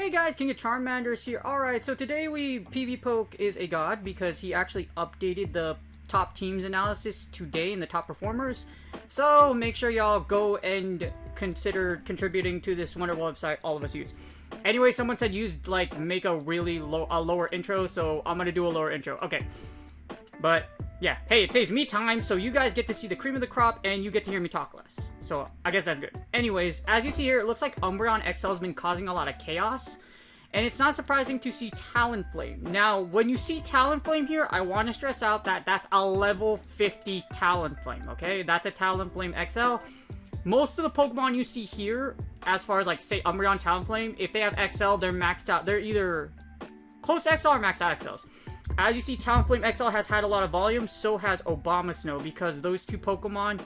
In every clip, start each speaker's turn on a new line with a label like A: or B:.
A: Hey guys, King of Charmanders here. Alright, so today PV Poke is a god because he actually updated the top teams analysis today in the top performers. So make sure y'all go and consider contributing to this wonderful website all of us use. Anyway, someone said make a really lower intro, so I'm gonna do a lower intro. Okay. But yeah, hey, it saves me time, so you guys get to see the cream of the crop, and you get to hear me talk less. So, I guess that's good. Anyways, as you see here, it looks like Umbreon XL has been causing a lot of chaos, and it's not surprising to see Talonflame. Now, when you see Talonflame here, I want to stress out that that's a level 50 Talonflame, okay? That's a Talonflame XL. Most of the Pokemon you see here, as far as, like, say, Umbreon, Talonflame, if they have XL, they're maxed out. They're either close to XL or maxed out XLs. As you see, Talonflame XL has had a lot of volume, so has Abomasnow, because those two Pokemon,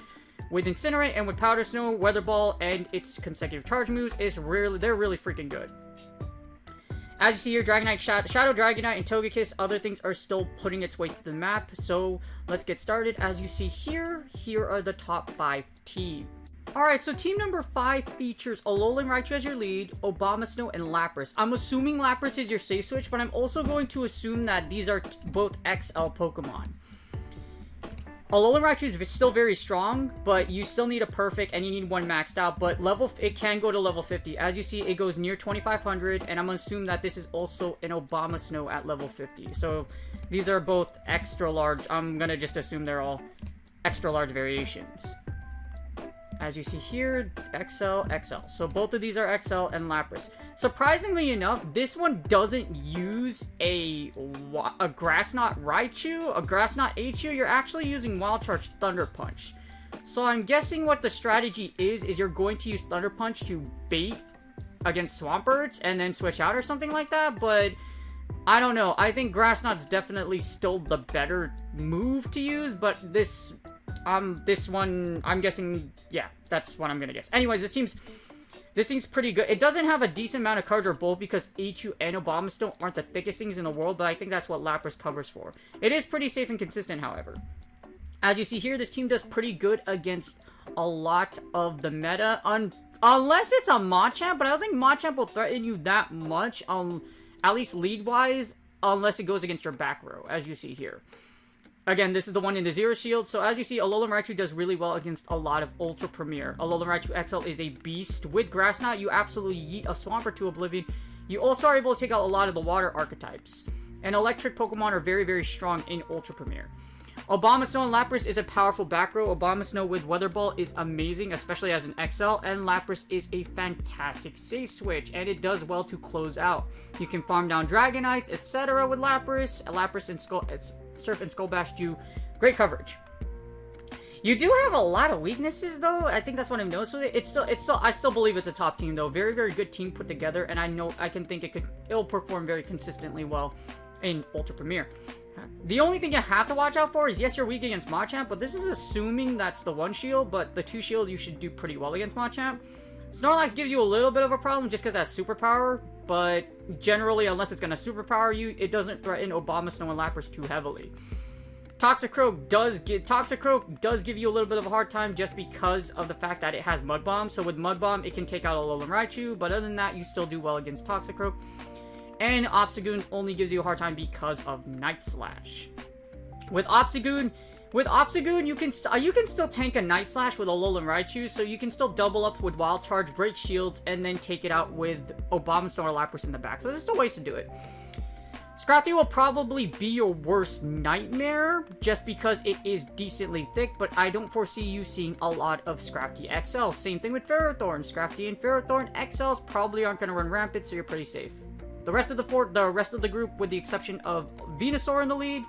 A: with Incinerate and with Powder Snow, Weather Ball, and its consecutive charge moves, they're really freaking good. As you see here, Dragonite, Shadow Dragonite, and Togekiss, other things are still putting its way to the map, so let's get started. As you see here, here are the top 5 teams. Alright, so team number 5 features Alolan Raichu as your lead, Abomasnow, and Lapras. I'm assuming Lapras is your safe switch, but I'm also going to assume that these are both XL Pokemon. Alolan Raichu is still very strong, but you still need a perfect, and you need one maxed out, but it can go to level 50. As you see, it goes near 2500, and I'm going to assume that this is also an Abomasnow at level 50. So, these are both extra large. I'm going to just assume they're all extra large variations. As you see here, XL, XL. So both of these are XL and Lapras. Surprisingly enough, this one doesn't use a Grass Knot Raichu, a Grass Knot Aichu. You're actually using Wild Charge Thunder Punch. So I'm guessing what the strategy is you're going to use Thunder Punch to bait against Swamperts and then switch out or something like that, but I don't know. I think Grass Knot's definitely still the better move to use, but this one, I'm guessing, yeah, that's what I'm gonna guess. Anyways, this team's pretty good. It doesn't have a decent amount of cards or both because Aichu and Abomasnow aren't the thickest things in the world, but I think that's what Lapras covers for. It is pretty safe and consistent, however. As you see here, this team does pretty good against a lot of the meta, unless it's a Machamp, but I don't think Machamp will threaten you that much, at least lead-wise, unless it goes against your back row, as you see here. Again, this is the one in the Zero Shield, so as you see, Alolan Raichu does really well against a lot of Ultra Premier. Alolan Raichu XL is a beast. With Grass Knot, you absolutely yeet a Swampert to oblivion. You also are able to take out a lot of the water archetypes. And electric Pokemon are very, very strong in Ultra Premier. Abomasnow and Lapras is a powerful back row. Abomasnow with Weather Ball is amazing, especially as an XL, and Lapras is a fantastic safe switch, and it does well to close out. You can farm down Dragonites, etc. with Lapras. Lapras and Surf and Skull Bash do great coverage. You do have a lot of weaknesses, though. I think that's what I've noticed with it. I still believe it's a top team, though. Very, very good team put together, and it'll perform very consistently well in Ultra Premier. The only thing you have to watch out for is, yes, you're weak against Machamp, but this is assuming that's the 1 shield, but the 2 shield you should do pretty well against Machamp. Snorlax gives you a little bit of a problem just because that's superpower, but generally, unless it's going to superpower you, it doesn't threaten Abomasnow and Lapras too heavily. Toxicroak does give you a little bit of a hard time just because of the fact that it has Mud Bomb. So with Mud Bomb, it can take out Alolan Raichu, but other than that, you still do well against Toxicroak. And Obstagoon only gives you a hard time because of Night Slash. With Obstagoon, you can still tank a Night Slash with Alolan Raichu, so you can still double up with Wild Charge, break shields, and then take it out with Abomasnow or Lapras in the back. So there's still ways to do it. Scrappy will probably be your worst nightmare, just because it is decently thick, but I don't foresee you seeing a lot of Scrappy XL. Same thing with Ferrothorn. Scrappy and Ferrothorn XLs probably aren't going to run rampant, so you're pretty safe. The rest of the group, with the exception of Venusaur in the lead,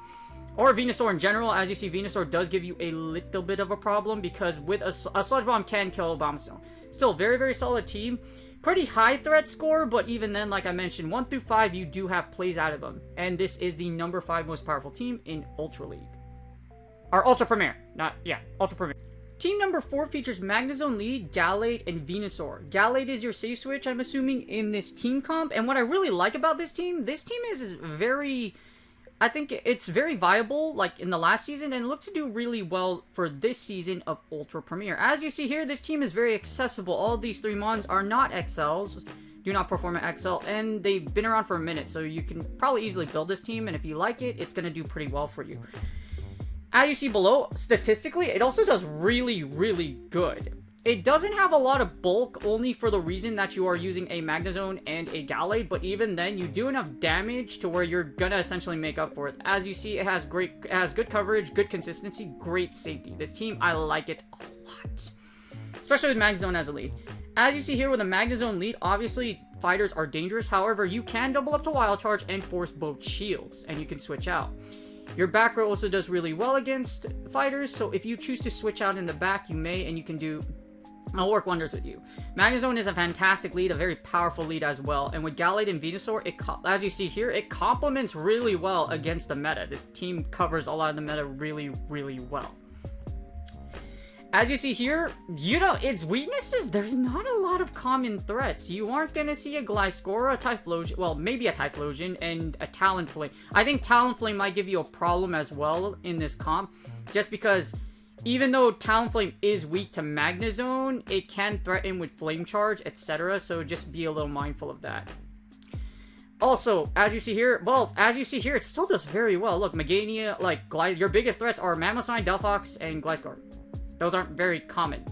A: or Venusaur in general, as you see, Venusaur does give you a little bit of a problem because with a Sludge Bomb can kill Abomasnow. Still, very, very solid team. Pretty high threat score, but even then, like I mentioned, 1 through 5, you do have plays out of them. And this is the number 5 most powerful team in Ultra League. Or Ultra Premier. Ultra Premier. Team number 4 features Magnezone lead, Gallade, and Venusaur. Gallade is your safe switch, I'm assuming, in this team comp. And what I really like about this team is very... I think it's very viable, like in the last season, and looks to do really well for this season of Ultra Premier. As you see here, this team is very accessible. All of these 3 mons are not XLs. do not perform at XL, and they've been around for a minute, so you can probably easily build this team, and if you like it, it's going to do pretty well for you. As you see below, statistically, it also does really, really good. It doesn't have a lot of bulk, only for the reason that you are using a Magnezone and a Gallade, but even then, you do enough damage to where you're gonna essentially make up for it. As you see, it has good coverage, good consistency, great safety. This team, I like it a lot. Especially with Magnezone as a lead. As you see here, with a Magnezone lead, obviously, fighters are dangerous. However, you can double up to Wild Charge and force both shields, and you can switch out. Your back row also does really well against fighters, so if you choose to switch out in the back, you may, and you can do... I'll work wonders with you. Magnezone is a fantastic lead, a very powerful lead as well. And with Gallade and Venusaur, as you see here, it complements really well against the meta. This team covers a lot of the meta really, really well. As you see here, its weaknesses, there's not a lot of common threats. You aren't going to see a Gliscor, a Typhlosion, well, maybe a Typhlosion, and a Talonflame. I think Talonflame might give you a problem as well in this comp, just because... Even though Talonflame is weak to Magnezone, it can threaten with Flame Charge, etc. So just be a little mindful of that. Also, as you see here, it still does very well. Look, Meganium, your biggest threats are Mamoswine, Delphox, and Gliscor. Those aren't very common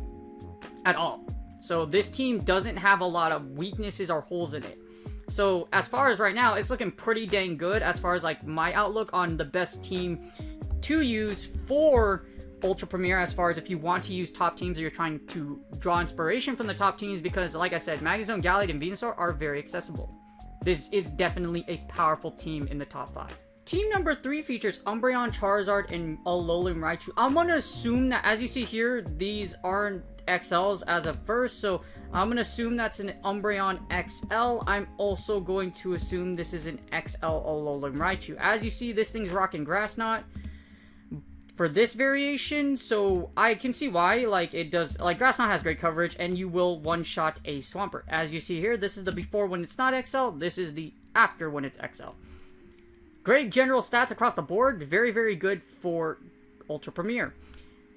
A: at all. So this team doesn't have a lot of weaknesses or holes in it. So as far as right now, it's looking pretty dang good as far as like my outlook on the best team to use for Ultra Premier, as far as if you want to use top teams or you're trying to draw inspiration from the top teams, because like I said, Magnezone, Gallade, and Venusaur are very accessible. This is definitely a powerful team in the top 5. Team number 3 features Umbreon, Charizard, and Alolan Raichu. I'm going to assume that, as you see here, these aren't XLs as of first, so I'm going to assume that's an Umbreon XL. I'm also going to assume this is an XL Alolan Raichu. As you see, this thing's rocking Grass Knot for this variation, so I can see why. It does, Grass Knot has great coverage, and you will one-shot a Swampert. As you see here, this is the before when it's not XL, this is the after when it's XL. Great general stats across the board, very, very good for Ultra Premier.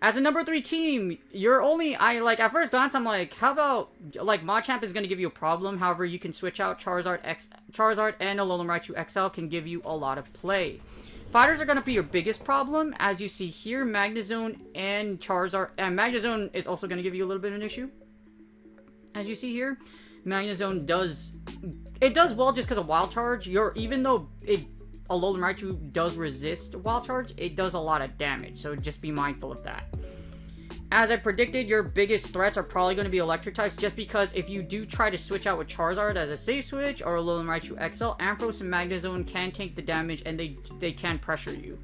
A: As a number 3 team, you're only, at first glance, I'm like, how about, Machamp is going to give you a problem, however, you can switch out Charizard and Alolan Raichu XL can give you a lot of play. Fighters are going to be your biggest problem. As you see here, Magnezone and Charizard, and Magnezone is also going to give you a little bit of an issue. As you see here, Magnezone does well just because of Wild Charge. Even though Alolan Raichu does resist Wild Charge, it does a lot of damage, so just be mindful of that. As I predicted, your biggest threats are probably going to be electric types, just because if you do try to switch out with Charizard as a safe switch or Alolan Raichu XL, Ampharos and Magnezone can take the damage and they can pressure you.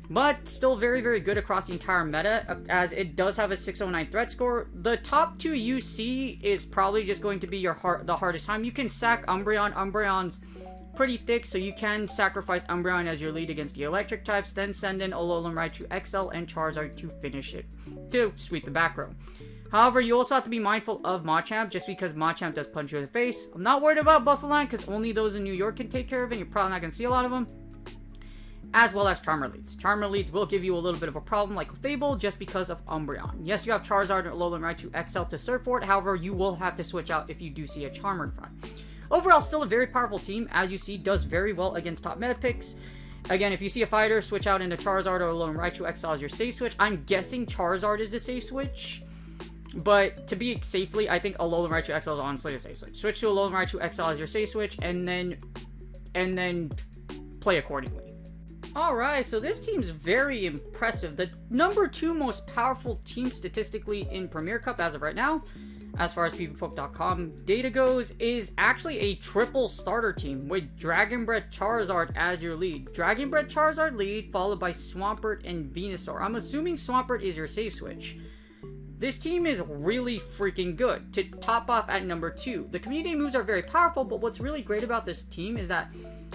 A: But still very, very good across the entire meta, as it does have a 609 threat score. The top 2 UC is probably just going to be the hardest time. You can sack Umbreon. Umbreon's pretty thick, so you can sacrifice Umbreon as your lead against the electric types, then send in Alolan Raichu XL and Charizard to finish it, to sweep the back row. However, you also have to be mindful of Machamp, just because Machamp does punch you in the face. I'm not worried about Buffaloline, because only those in New York can take care of it. You're probably not going to see a lot of them. As well as Charmer leads. Charmer leads will give you a little bit of a problem like Fable, just because of Umbreon. Yes, you have Charizard and Alolan Raichu XL to serve for it, however, you will have to switch out if you do see a Charmer in front. Overall, still a very powerful team, as you see, does very well against top meta picks. Again, if you see a fighter, switch out into Charizard or Alolan Raichu XL as your safe switch. I'm guessing Charizard is the safe switch, but to be safely, I think Alolan Raichu XL is honestly a safe switch. Switch to Alolan Raichu XL as your safe switch, and then play accordingly. Alright, so this team's very impressive. The number 2 most powerful team statistically in Premier Cup as of right now, as far as PvPoke.com data goes, is actually a triple starter team with Dragon Breath Charizard as your lead. Dragon Breath Charizard lead, followed by Swampert and Venusaur. I'm assuming Swampert is your safe switch. This team is really freaking good. To top off at number 2, the community moves are very powerful, but what's really great about this team is that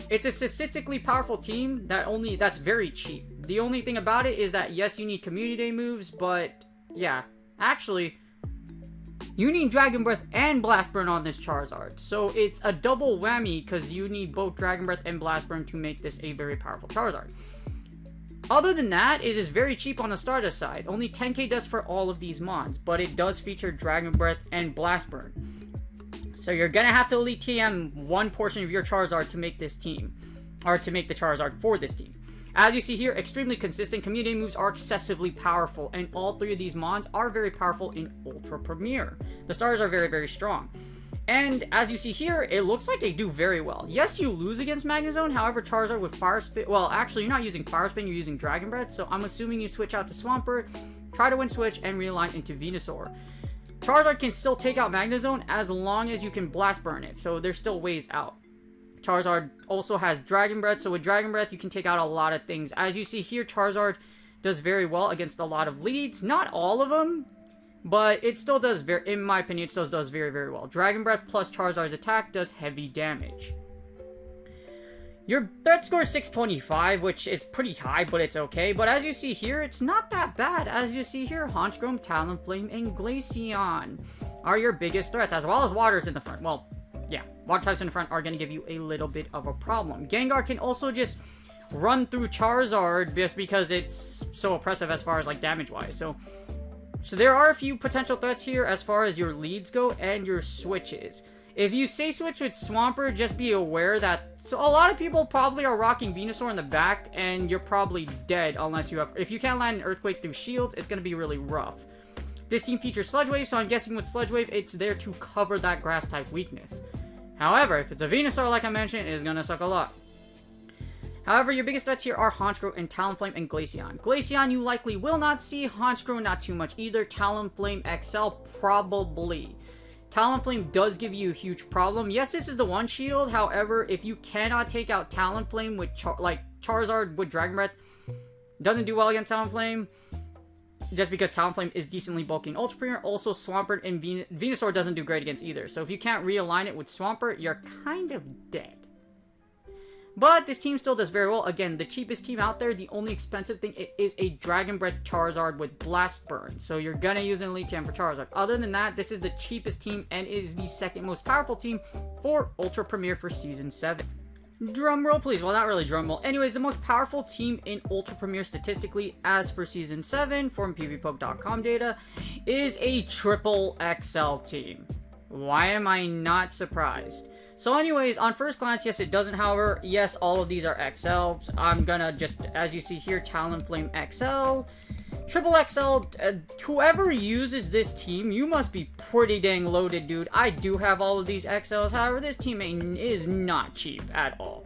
A: it's a statistically powerful team that's very cheap. The only thing about it is that, yes, you need community moves, but yeah, actually, you need Dragon Breath and Blast Burn on this Charizard. So it's a double whammy, because you need both Dragon Breath and Blast Burn to make this a very powerful Charizard. Other than that, it is very cheap on the starter side. Only 10k does for all of these mons, but it does feature Dragon Breath and Blast Burn. So you're gonna have to Elite TM one portion of your Charizard to make this team. Or to make the Charizard for this team. As you see here, extremely consistent community moves are excessively powerful, and all three of these mons are very powerful in Ultra Premier. The stars are very, very strong. And as you see here, it looks like they do very well. Yes, you lose against Magnezone, however, Charizard with Fire Spin... Well, actually, you're not using Fire Spin, you're using Dragon Breath, so I'm assuming you switch out to Swampert, try to win switch, and realign into Venusaur. Charizard can still take out Magnezone as long as you can Blast Burn it, so there's still ways out. Charizard also has Dragon Breath, so with Dragon Breath, you can take out a lot of things. As you see here, Charizard does very well against a lot of leads. Not all of them, but it still does, in my opinion, it still does very, very well. Dragon Breath plus Charizard's attack does heavy damage. Your bet score is 625, which is pretty high, but it's okay. But as you see here, it's not that bad. As you see here, Honchkrow, Talonflame, and Glaceon are your biggest threats, as well as Waters in the front. Well, yeah, water types in the front are going to give you a little bit of a problem. Gengar can also just run through Charizard just because it's so oppressive as far as like damage wise. So there are a few potential threats here as far as your leads go and your switches. If you say switch with Swampert, just be aware that a lot of people probably are rocking Venusaur in the back and you're probably dead unless you have... If you can't land an Earthquake through Shield, it's going to be really rough. This team features Sludge Wave, so I'm guessing with Sludge Wave, it's there to cover that Grass-type weakness. However, if it's a Venusaur, like I mentioned, it's going to suck a lot. However, your biggest threats here are Honchkrow and Talonflame and Glaceon. Glaceon you likely will not see, Honchkrow not too much either, Talonflame XL probably. Talonflame does give you a huge problem. Yes, this is the one shield, however, if you cannot take out Talonflame with Charizard with Dragon Breath, doesn't do well against Talonflame. Just because Talonflame is decently bulky in Ultra Premier. Also, Swampert and Venusaur doesn't do great against either. So if you can't realign it with Swampert, you're kind of dead. But this team still does very well. Again, the cheapest team out there, the only expensive thing is a Dragon Breath Charizard with Blast Burn. So you're going to use an Elite Team for Charizard. Other than that, this is the cheapest team and it is the second most powerful team for Ultra Premier for Season 7. Drum roll, please. Well, not really drum roll. Anyways, the most powerful team in Ultra Premier statistically, as for Season 7, from PvPoke.com data, is a Triple XL team. Why am I not surprised? So anyways, on first glance, yes, it doesn't. However, yes, all of these are XLs. I'm gonna just, as you see here, Talonflame XL. Triple XL, whoever uses this team, you must be pretty dang loaded, dude. I do have all of these XLs, however, this team is not cheap at all.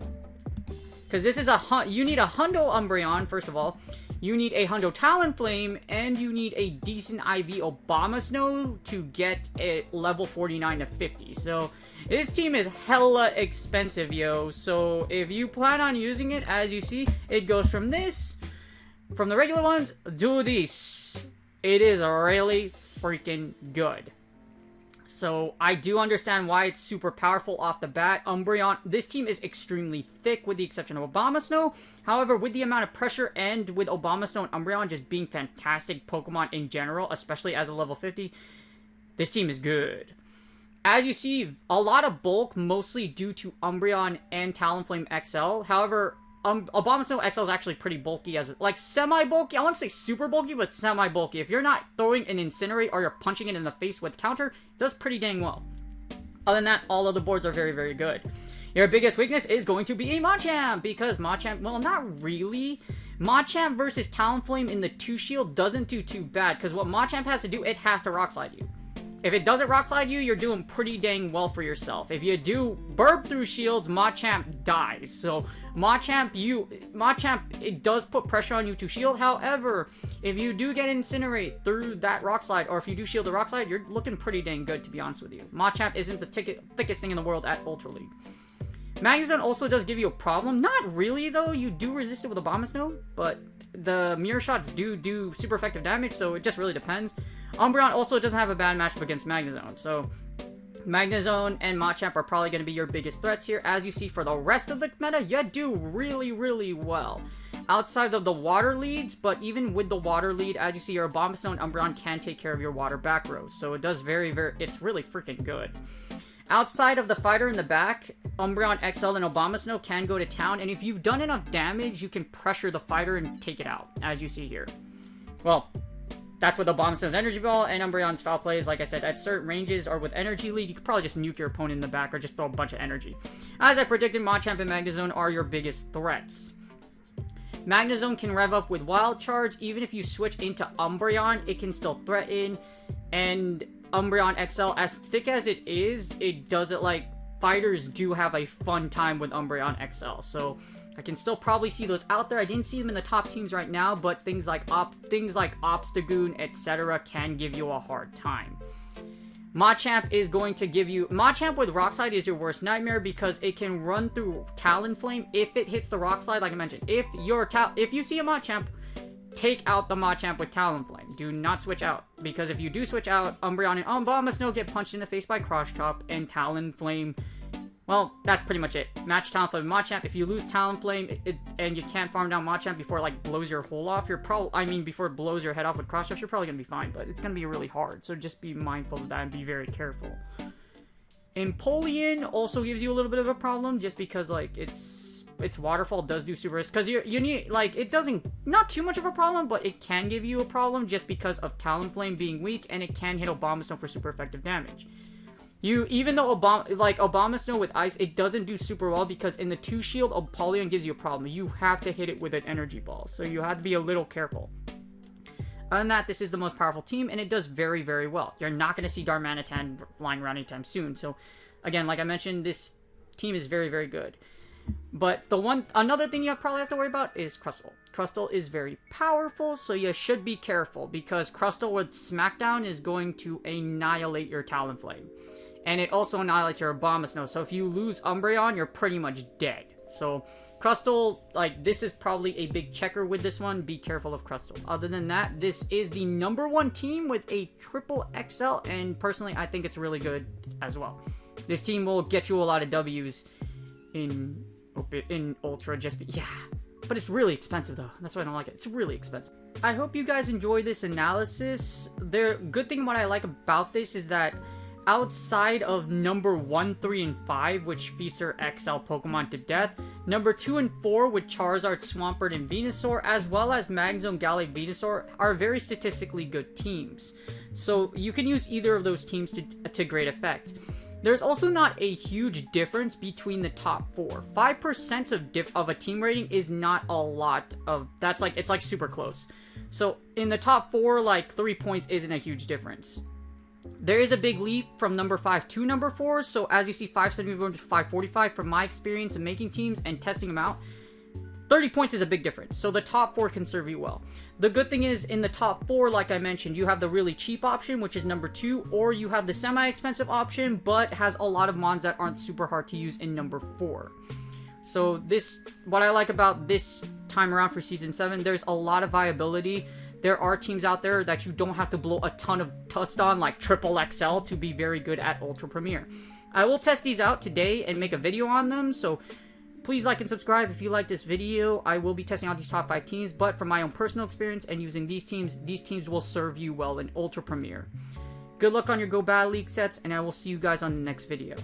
A: Because this is you need a Hundo Umbreon, first of all. You need a Hundo Talonflame, and you need a decent IV Abomasnow to get a level 49 to 50. So, this team is hella expensive, yo. So, if you plan on using it, as you see, it goes from this... From the regular ones, do this. It is really freaking good. So, I do understand why it's super powerful off the bat. Umbreon, this team is extremely thick with the exception of Abomasnow. However, with the amount of pressure and with Abomasnow and Umbreon just being fantastic Pokemon in general, especially as a level 50, this team is good. As you see, a lot of bulk, mostly due to Umbreon and Talonflame XL. However, Abomasnow XL is actually pretty bulky, as like semi-bulky. I want to say super bulky, but semi-bulky. If you're not throwing an Incinerate or you're punching it in the face with counter, it does pretty dang well. Other than that, all of the boards are very, very good. Your biggest weakness is going to be a Machamp, because Machamp, well, not really. Machamp versus Talonflame in the 2-shield doesn't do too bad, because what Machamp has to do, it has to Rock Slide you. If it doesn't Rock Slide you, you're doing pretty dang well for yourself. If you do burp through shields, Machamp dies. So, Machamp, it does put pressure on you to shield. However, if you do get Incinerate through that Rock Slide, or if you do shield the Rock Slide, you're looking pretty dang good, to be honest with you. Machamp isn't the thickest thing in the world at Ultra League. Magnezone also does give you a problem. Not really, though. You do resist it with Abomasnow, but the Mirror Shots do super effective damage, so it just really depends. Umbreon also doesn't have a bad matchup against Magnezone, so Magnezone and Machamp are probably going to be your biggest threats here. As you see, for the rest of the meta, you do really, really well. Outside of the water leads, but even with the water lead, as you see, your Abomasnow and Umbreon can take care of your water back rows, so it does it's really freaking good. Outside of the fighter in the back, Umbreon XL and Abomasnow can go to town, and if you've done enough damage, you can pressure the fighter and take it out, as you see here. Well, that's with Abomasnow's Energy Ball and Umbreon's Foul Play is, like I said, at certain ranges or with Energy Lead, you could probably just nuke your opponent in the back or just throw a bunch of energy. As I predicted, Machamp and Magnezone are your biggest threats. Magnezone can rev up with Wild Charge. Even if you switch into Umbreon, it can still threaten. And Umbreon XL, as thick as it is, it does it like fighters do have a fun time with Umbreon XL. So I can still probably see those out there. I didn't see them in the top teams right now, but things like Obstagoon, etc. can give you a hard time. Machamp is going to give you... Machamp with Rock Slide is your worst nightmare because it can run through Talonflame if it hits the Rock Slide, like I mentioned. If you see a Machamp, take out the Machamp with Talonflame. Do not switch out, because if you do switch out, Umbreon and Abomasnow get punched in the face by Cross Chop, and Talonflame... Well, that's pretty much it. Match Talonflame and Machamp. If you lose Talonflame and you can't farm down Machamp before it like blows your hole off, before it blows your head off with Cross Chop, you're probably gonna be fine, but it's gonna be really hard. So just be mindful of that and be very careful. Empoleon also gives you a little bit of a problem just because like its waterfall does do super risk, because you need like it doesn't, not too much of a problem, but it can give you a problem just because of Talonflame being weak, and it can hit Abomasnow for super effective damage. Even though Abomasnow with Ice, it doesn't do super well because in the 2 shield, Empoleon gives you a problem. You have to hit it with an Energy Ball, so you have to be a little careful. Other than that, this is the most powerful team, and it does very, very well. You're not going to see Darmanitan flying around anytime soon. So, again, like I mentioned, this team is very, very good. But another thing you probably have to worry about is Crustle. Crustle is very powerful, so you should be careful because Crustle with Smackdown is going to annihilate your Talonflame. And it also annihilates your Abomasnow, so if you lose Umbreon, you're pretty much dead. So, Crustle, like, this is probably a big checker with this one. Be careful of Crustle. Other than that, this is the #1 team with a triple XL, and personally, I think it's really good as well. This team will get you a lot of W's in Ultra, but it's really expensive though. That's why I don't like it. It's really expensive. I hope you guys enjoy this analysis. The good thing what I like about this is that outside of number 1, 3, and 5, which feature XL Pokemon to death, number 2 and 4 with Charizard, Swampert, and Venusaur, as well as Magnezone, Gallic, Venusaur, are very statistically good teams. So you can use either of those teams to great effect. There's also not a huge difference between the top 4. 5% of a team rating is not a lot of... That's like... It's like super close. So in the top 4, like 3 points isn't a huge difference. There is a big leap from number 5 to number 4, so as you see 571 to 545 from my experience in making teams and testing them out, 30 points is a big difference, so the top 4 can serve you well. The good thing is, in the top 4, like I mentioned, you have the really cheap option, which is number 2, or you have the semi-expensive option, but has a lot of mons that aren't super hard to use in number 4. So what I like about this time around for Season 7, there's a lot of viability. There are teams out there that you don't have to blow a ton of dust on, like Triple XL, to be very good at Ultra Premier. I will test these out today and make a video on them, so please like and subscribe if you like this video. I will be testing out these top 5 teams, but from my own personal experience and using these teams will serve you well in Ultra Premier. Good luck on your Go Battle League sets, and I will see you guys on the next video.